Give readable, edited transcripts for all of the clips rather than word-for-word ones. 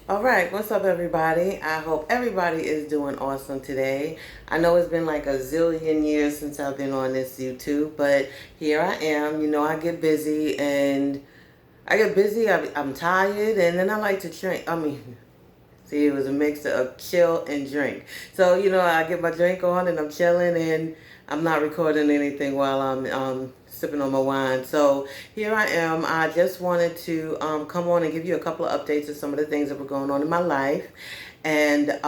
All right, what's up, everybody? I hope everybody is doing awesome today. I know it's been like a zillion years since I've been on this YouTube, but here I am. I get busy and I'm tired, and then I like to drink. See, it was a mix of chill and drink. So, I get my drink on and I'm chilling and I'm not recording anything while I'm sipping on my wine. So here I am. I just wanted to come on and give you a couple of updates of some of the things that were going on in my life. And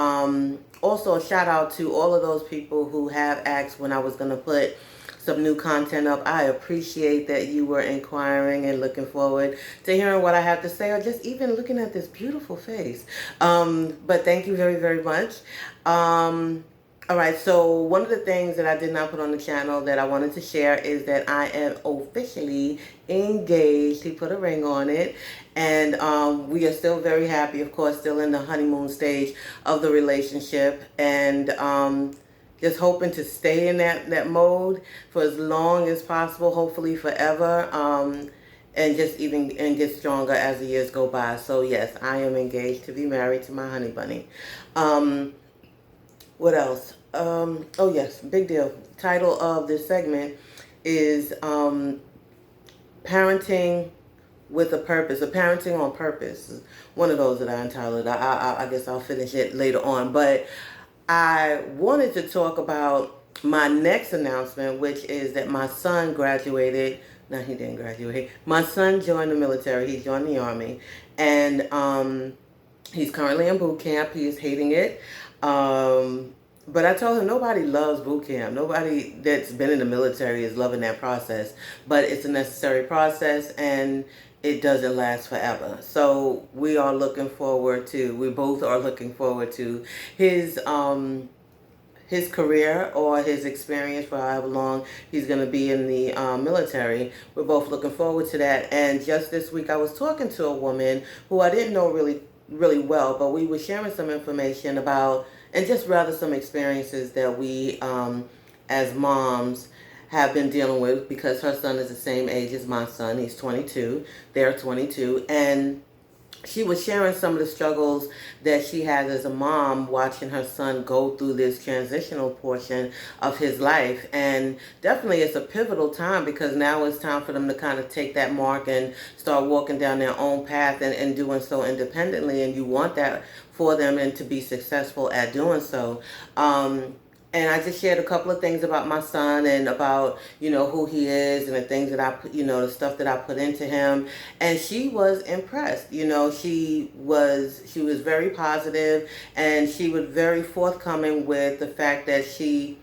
also a shout out to all of those people who have asked when I was going to put some new content up. I appreciate that you were inquiring and looking forward to hearing what I have to say or just even looking at this beautiful face. But thank you very, very much. All right, so one of the things that I did not put on the channel that I wanted to share is that I am officially engaged. He put a ring on it, and we are still very happy, of course, still in the honeymoon stage of the relationship, and just hoping to stay in that mode for as long as possible, hopefully forever, and get stronger as the years go by. So yes, I am engaged to be married to my honey bunny. What else? Oh yes, big deal. Title of this segment is Parenting with a Purpose, or Parenting on Purpose. One of those that I entitled. I guess I'll finish it later on. But I wanted to talk about my next announcement, which is that my son graduated. No, he didn't graduate. My son joined the military. He joined the Army. And he's currently in boot camp. He is hating it. But I told him nobody loves boot camp. Nobody that's been in the military is loving that process. But it's a necessary process, and it doesn't last forever. So we both are looking forward to his career or his experience for however long he's going to be in the military. We're both looking forward to that. And just this week, I was talking to a woman who I didn't know really, really well, but we were sharing some information about, and just rather some experiences that we, as moms, have been dealing with, because her son is the same age as my son. He's 22. They're 22. And she was sharing some of the struggles that she has as a mom, watching her son go through this transitional portion of his life. And definitely it's a pivotal time, because now it's time for them to kind of take that mark and start walking down their own path, and doing so independently. And you want that for them, and to be successful at doing so. And I just shared a couple of things about my son, and about, who he is, and the things that the stuff that I put into him. And she was impressed. She was very positive, and she was very forthcoming with the fact that she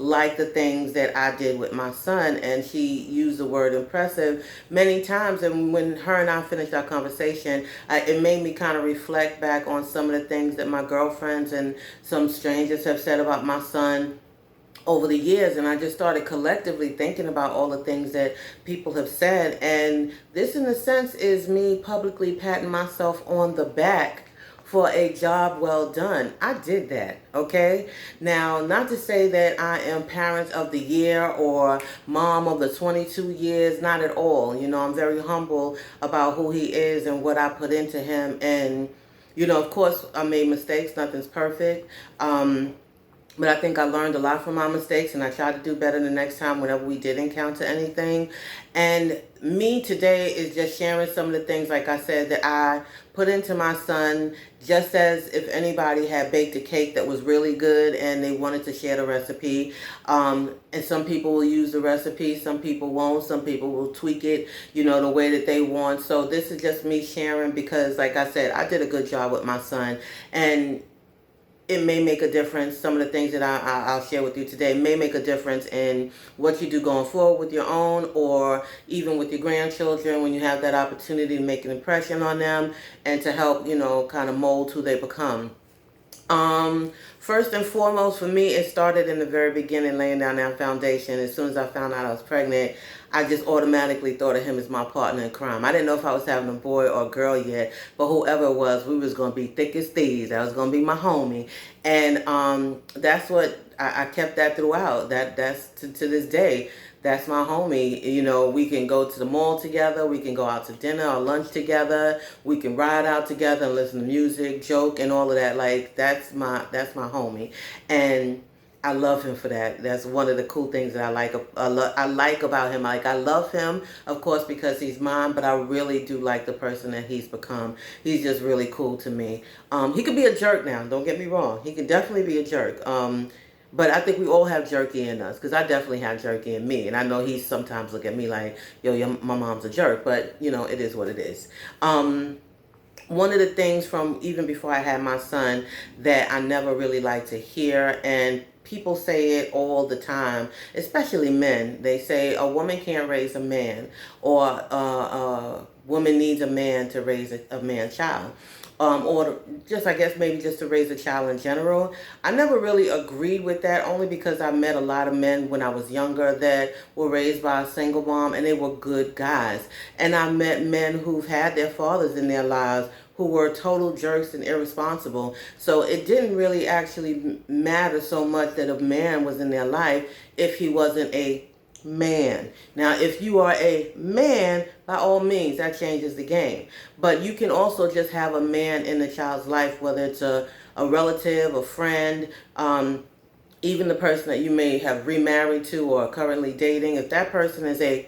like the things that I did with my son. And she used the word impressive many times. And when her and I finished our conversation, it made me kind of reflect back on some of the things that my girlfriends and some strangers have said about my son over the years. And I just started collectively thinking about all the things that people have said. And this, in a sense, is me publicly patting myself on the back for a job well done. I did that, okay? Now, not to say that I am parent of the year or mom of the 22 years, not at all. I'm very humble about who he is and what I put into him. And, of course, I made mistakes. Nothing's perfect. But I think I learned a lot from my mistakes, and I tried to do better the next time whenever we did encounter anything. And me today is just sharing some of the things, like I said, that I put into my son, just as if anybody had baked a cake that was really good and they wanted to share the recipe. And some people will use the recipe, some people won't, some people will tweak it, the way that they want. So this is just me sharing, because, like I said, I did a good job with my son. And it may make a difference. Some of the things that I'll share with you today may make a difference in what you do going forward with your own, or even with your grandchildren, when you have that opportunity to make an impression on them and to help, kind of mold who they become. First and foremost, for me, it started in the very beginning, laying down that foundation. As soon as I found out I was pregnant, I just automatically thought of him as my partner in crime. I didn't know if I was having a boy or a girl yet, but whoever it was, we was going to be thick as thieves. That was going to be my homie. And that's what I kept that throughout. That's to this day. That's my homie. You know, we can go to the mall together. We can go out to dinner or lunch together. We can ride out together and listen to music, joke, and all of that. Like that's my homie, and I love him for that. That's one of the cool things that I like about him. Like I love him, of course, because he's mine, but I really do like the person that he's become. He's just really cool to me. He could be a jerk now. Don't get me wrong. He can definitely be a jerk. But I think we all have jerky in us, because I definitely have jerky in me. And I know he sometimes look at me like, yo, my mom's a jerk. But, you know, it is what it is. One of the things from even before I had my son that I never really like to hear, and people say it all the time, especially men. They say a woman can't raise a man, or a woman needs a man to raise a man child. Or just, I guess, maybe just to raise a child in general. I never really agreed with that, only because I met a lot of men when I was younger that were raised by a single mom, and they were good guys. And I met men who've had their fathers in their lives who were total jerks and irresponsible. So it didn't really actually matter so much that a man was in their life if he wasn't a man. Now, if you are a man, by all means, that changes the game. But you can also just have a man in the child's life, whether it's a relative, a friend, even the person that you may have remarried to or are currently dating. If that person is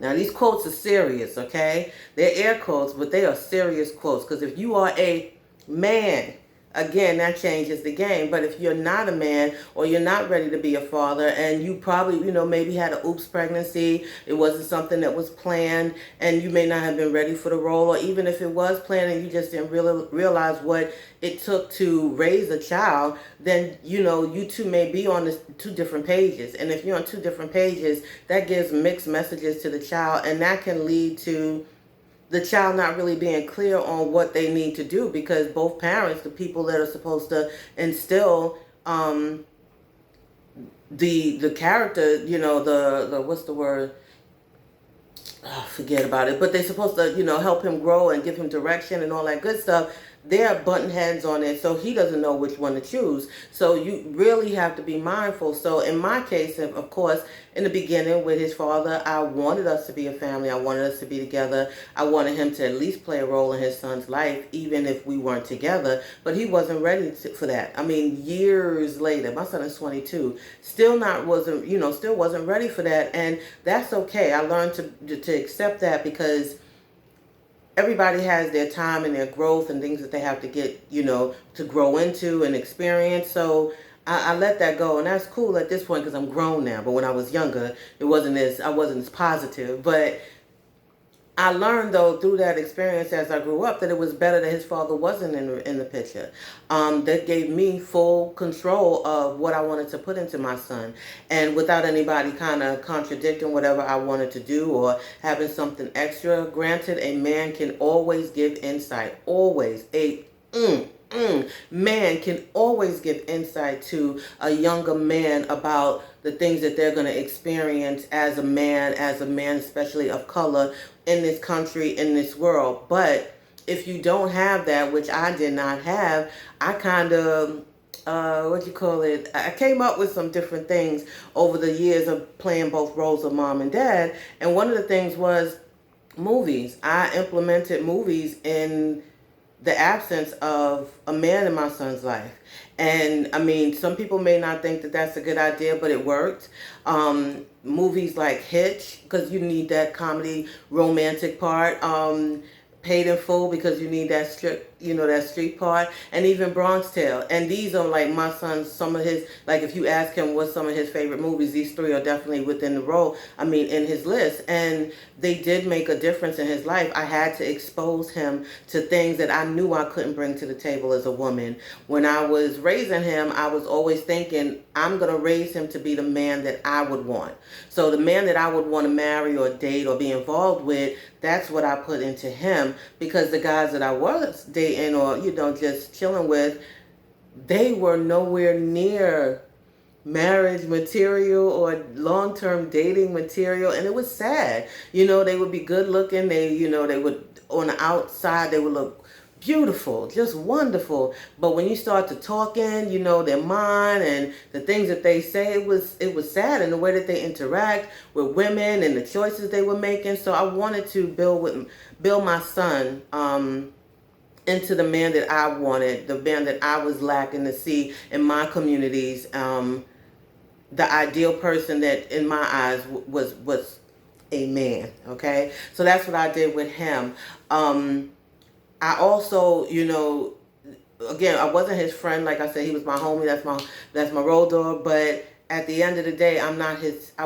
now these quotes are serious, okay? They're air quotes, but they are serious quotes. Because if you are a man, again, that changes the game. But if you're not a man, or you're not ready to be a father, and you probably, maybe had an oops pregnancy, it wasn't something that was planned, and you may not have been ready for the role, or even if it was planned and you just didn't really realize what it took to raise a child, then, you two may be on two different pages. And if you're on two different pages, that gives mixed messages to the child, and that can lead to the child not really being clear on what they need to do, because both parents, the people that are supposed to instill the character, the what's the word? Oh, forget about it. But they're supposed to, help him grow and give him direction and all that good stuff. They're button heads on it, so he doesn't know which one to choose. So you really have to be mindful. So in my case, of course, in the beginning with his father, I wanted us to be a family. I wanted us to be together. I wanted him to at least play a role in his son's life, even if we weren't together. But he wasn't ready for that. I mean, years later, my son is 22, still wasn't ready for that, and that's okay. I learned to accept that, because everybody has their time and their growth and things that they have to get, to grow into and experience. So I let that go, and that's cool at this point because I'm grown now. But when I was younger, I wasn't as positive. But I learned, though, through that experience as I grew up, that it was better that his father wasn't in the picture. That gave me full control of what I wanted to put into my son, and without anybody kind of contradicting whatever I wanted to do or having something extra. Granted, a man can always give insight. Always. Man can always give insight to a younger man about the things that they're going to experience as a man, especially of color, in this country, in this world. But if you don't have that, which I did not have, I kind of, I came up with some different things over the years of playing both roles of mom and dad. And one of the things was movies. I implemented movies in the absence of a man in my son's life. And I mean, some people may not think that that's a good idea, but it worked. Movies like Hitch, because you need that comedy romantic part. Paid in Full, because you need that street part, and even Bronx Tale. And these are like my son's, some of his, like if you ask him what's some of his favorite movies, these three are definitely within the role, in his list. And they did make a difference in his life. I had to expose him to things that I knew I couldn't bring to the table as a woman. When I was raising him, I was always thinking, I'm going to raise him to be the man that I would want. So the man that I would want to marry or date or be involved with, that's what I put into him, because the guys that I was dating or, just chilling with, they were nowhere near marriage material or long-term dating material. And it was sad. They would be good looking. They would, on the outside, they would look beautiful, just wonderful. But when you start to talking, their mind and the things that they say, it was sad in the way that they interact with women and the choices they were making. So I wanted to build my son into the man that I wanted, the man that I was lacking to see in my communities. The ideal person that, in my eyes, was a man. Okay, so that's what I did with him. I also, again, I wasn't his friend. Like I said, he was my homie. That's my road dog. But at the end of the day, I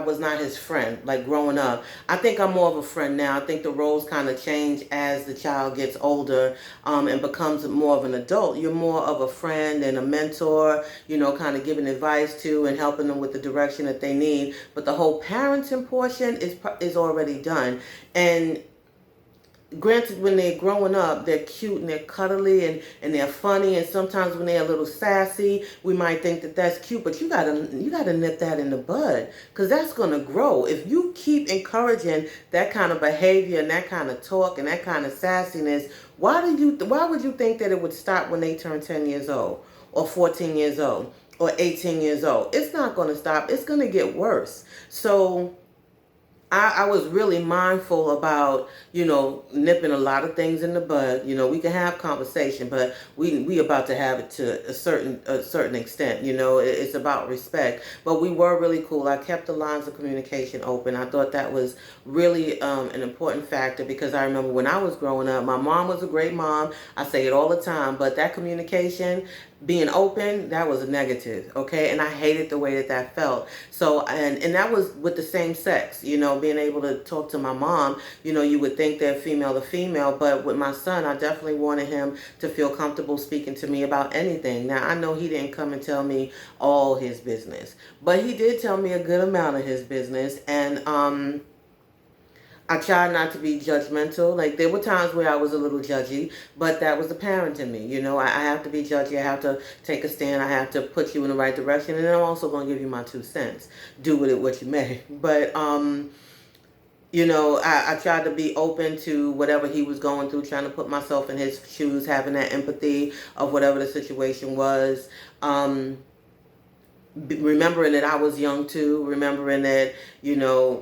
was not his friend. Like growing up, I think I'm more of a friend now. I think the roles kind of change as the child gets older, and becomes more of an adult. You're more of a friend and a mentor. Kind of giving advice to and helping them with the direction that they need. But the whole parenting portion is already done. And granted, when they're growing up, they're cute and they're cuddly and they're funny, and sometimes when they're a little sassy, we might think that that's cute, but you gotta nip that in the bud, because that's gonna grow. If you keep encouraging that kind of behavior and that kind of talk and that kind of sassiness, why would you think that it would stop when they turn 10 years old or 14 years old or 18 years old? It's not gonna stop. It's gonna get worse. So I was really mindful about, nipping a lot of things in the bud. We can have conversation, but we about to have it to a certain extent. It's about respect. But we were really cool. I kept the lines of communication open. I thought that was really an important factor, because I remember when I was growing up, my mom was a great mom. I say it all the time, but that communication, being open, that was a negative. Okay, and I hated the way that felt. So and that was with the same sex, being able to talk to my mom. You would think they're female to female, but with my son, I definitely wanted him to feel comfortable speaking to me about anything. Now, I know he didn't come and tell me all his business, but he did tell me a good amount of his business. And I tried not to be judgmental. Like, there were times where I was a little judgy, but that was the parent in me. I have to be judgy. I have to take a stand. I have to put you in the right direction. And then I'm also going to give you my 2 cents. Do with it what you may. But, I tried to be open to whatever he was going through, trying to put myself in his shoes, having that empathy of whatever the situation was. Remembering that I was young too, remembering that,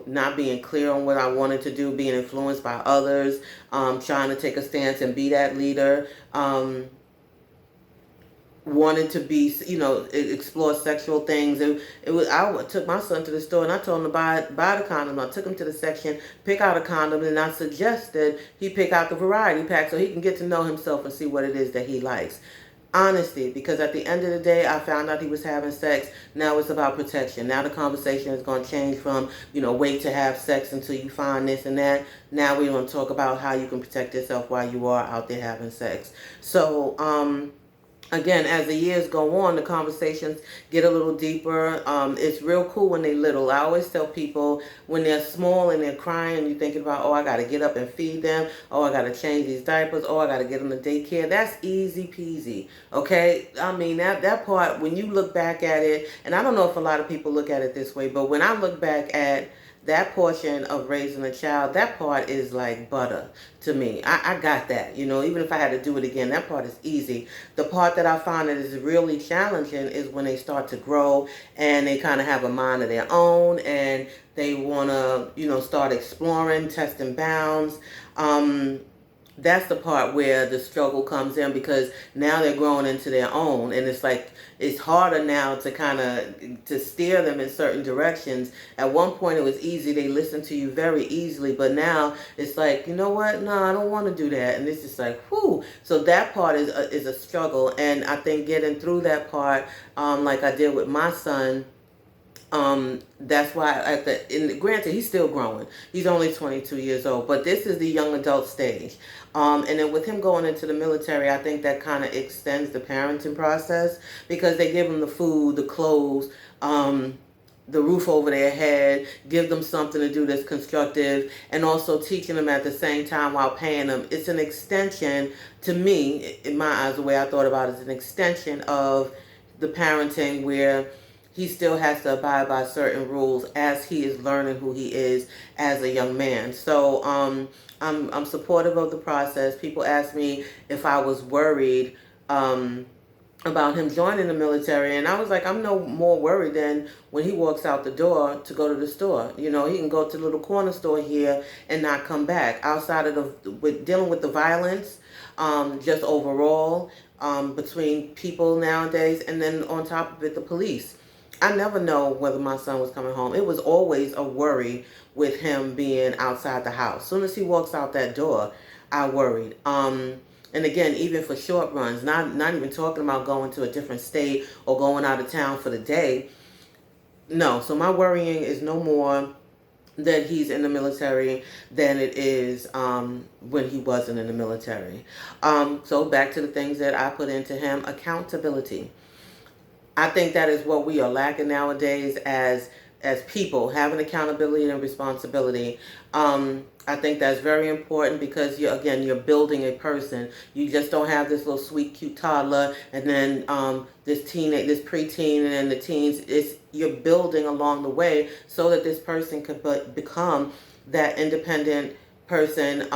not being clear on what I wanted to do, being influenced by others, trying to take a stance and be that leader, wanted to be, explore sexual things. I took my son to the store and I told him to buy the condom. I took him to the section, pick out a condom, and I suggested he pick out the variety pack so he can get to know himself and see what it is that he likes. Honesty, because at the end of the day, I found out he was having sex. Now it's about protection. Now the conversation is going to change from, wait to have sex until you find this and that. Now we're going to talk about how you can protect yourself while you are out there having sex. So, again, as the years go on, the conversations get a little deeper. It's real cool when they're little. I always tell people, when they're small and they're crying, you're thinking about, oh, I got to get up and feed them. Oh, I got to change these diapers. Oh, I got to get them to daycare. That's easy peasy. Okay? I mean, that part, when you look back at it, and I don't know if a lot of people look at it this way, but when I look back at that portion of raising a child, that part is like butter to me. I got that. Even if I had to do it again, that part is easy. The part that I find that is really challenging is when they start to grow and they kind of have a mind of their own and they want to, start exploring, testing bounds. That's the part where the struggle comes in, because now they're growing into their own, and it's harder now to steer them in certain directions. At one point it was easy, they listened to you very easily, but now it's like, you know what, no, I don't want to do that, and it's just like, whoo. So that part is a struggle, and I think getting through that part, like I did with my son, that's why granted, he's still growing. He's only 22 years old, but this is the young adult stage. And then with him going into the military, I think that kind of extends the parenting process, because they give him the food, the clothes, the roof over their head, give them something to do that's constructive, and also teaching them at the same time while paying them. It's an extension, to me, in my eyes, the way I thought about it, is an extension of the parenting, where he still has to abide by certain rules as he is learning who he is as a young man. So I'm supportive of the process. People ask me if I was worried about him joining the military, and I was like, I'm no more worried than when he walks out the door to go to the store. You know, he can go to the little corner store here and not come back. Outside of with dealing with the violence, just overall, between people nowadays, and then on top of it, the police. I never know whether my son was coming home. It was always a worry with him being outside the house. As soon as he walks out that door, I worried. And again, even for short runs, not even talking about going to a different state or going out of town for the day. No, so my worrying is no more that he's in the military than it is when he wasn't in the military. So back to the things that I put into him: accountability. I think that is what we are lacking nowadays as people, having accountability and responsibility. I think that's very important because you're building a person. You just don't have this little sweet cute toddler and then this preteen, and then the teens. You're building along the way so that this person could become that independent person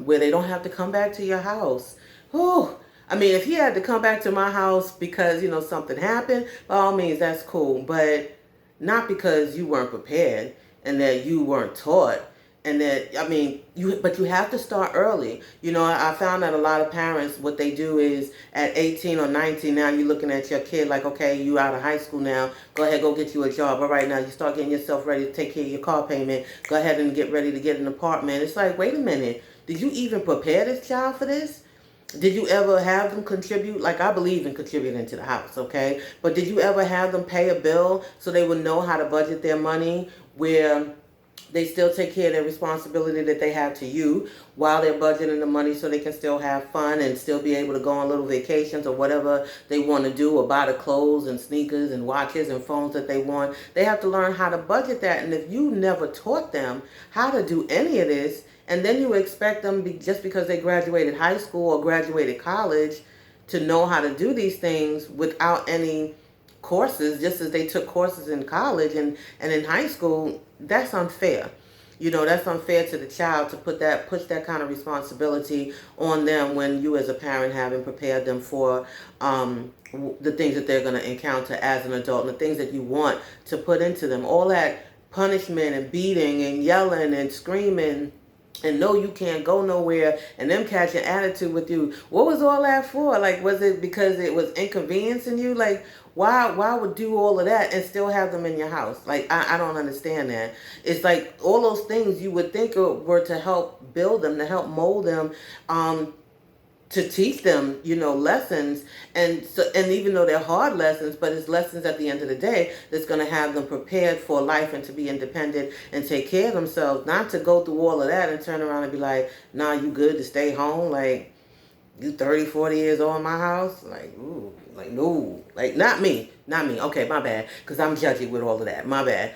where they don't have to come back to your house. Whew. I mean, if he had to come back to my house because, something happened, by all means, that's cool. But not because you weren't prepared and that you weren't taught. And that, but you have to start early. I found that a lot of parents, what they do is at 18 or 19, now you're looking at your kid like, okay, you out of high school now. Go ahead, go get you a job. All right, now you start getting yourself ready to take care of your car payment. Go ahead and get ready to get an apartment. It's like, wait a minute. Did you even prepare this child for this? Did you ever have them contribute? Like, I believe in contributing to the house, okay? But did you ever have them pay a bill so they would know how to budget their money, where they still take care of their responsibility that they have to you while they're budgeting the money so they can still have fun and still be able to go on little vacations or whatever they want to do, or buy the clothes and sneakers and watches and phones that they want? They have to learn how to budget that. And if you never taught them how to do any of this, and then you expect them, just because they graduated high school or graduated college, to know how to do these things without any courses, just as they took courses in college and in high school, that's unfair. That's unfair to the child to push that kind of responsibility on them when you as a parent haven't prepared them for the things that they're going to encounter as an adult and the things that you want to put into them. All that punishment and beating and yelling and screaming and no, you can't go nowhere, and them catching attitude with you. What was all that for? Like, was it because it was inconveniencing you? Like, why would do all of that and still have them in your house? Like, I don't understand that. It's like all those things you would think were to help build them, to help mold them, to teach them, lessons. And even though they're hard lessons, but it's lessons at the end of the day that's going to have them prepared for life and to be independent and take care of themselves. Not to go through all of that and turn around and be like, nah, you good to stay home? Like, you 30, 40 years old in my house? Like, ooh, like, no. Like, not me. Okay, my bad. Because I'm judgy with all of that. My bad.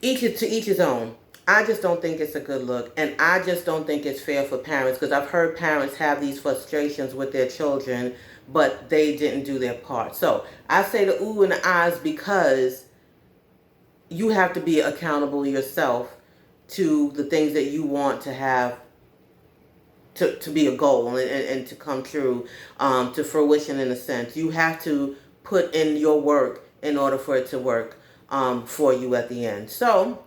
To each his own. I just don't think it's a good look, and I just don't think it's fair for parents, because I've heard parents have these frustrations with their children, but they didn't do their part. So I say the ooh and the ahs because you have to be accountable yourself to the things that you want to have to be a goal and to come true, to fruition in a sense. You have to put in your work in order for it to work for you at the end. So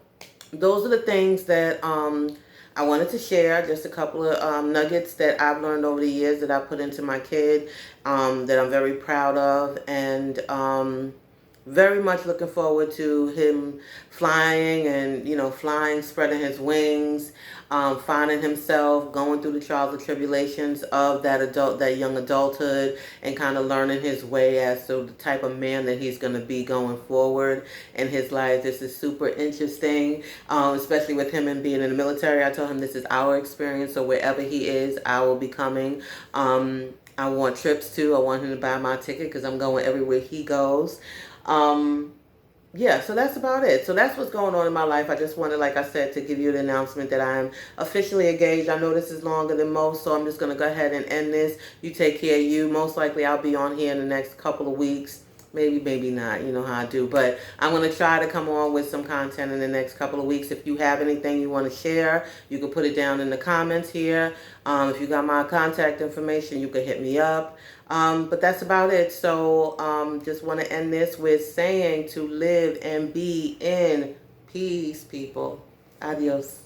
those are the things that I wanted to share. Just a couple of nuggets that I've learned over the years that I put into my kid, that I'm very proud of, and very much looking forward to him flying and, flying, spreading his wings, finding himself, going through the trials and tribulations of that young adulthood, and kind of learning his way as to the type of man that he's going to be going forward in his life. This is super interesting, especially with him and being in the military. I told him this is our experience, so wherever he is, I will be coming. I want trips too. I want him to buy my ticket because I'm going everywhere he goes. Yeah, so that's about it. So that's what's going on in my life. I just wanted, like I said, to give you the announcement that I am officially engaged. I know this is longer than most, so I'm just going to go ahead and end this. You take care of you. Most likely I'll be on here in the next couple of weeks, Maybe, maybe not. You know how I do. But I'm going to try to come on with some content in the next couple of weeks. If you have anything you want to share, you can put it down in the comments here. If you got my contact information, you can hit me up. But that's about it. So just want to end this with saying to live and be in peace, people. Adios.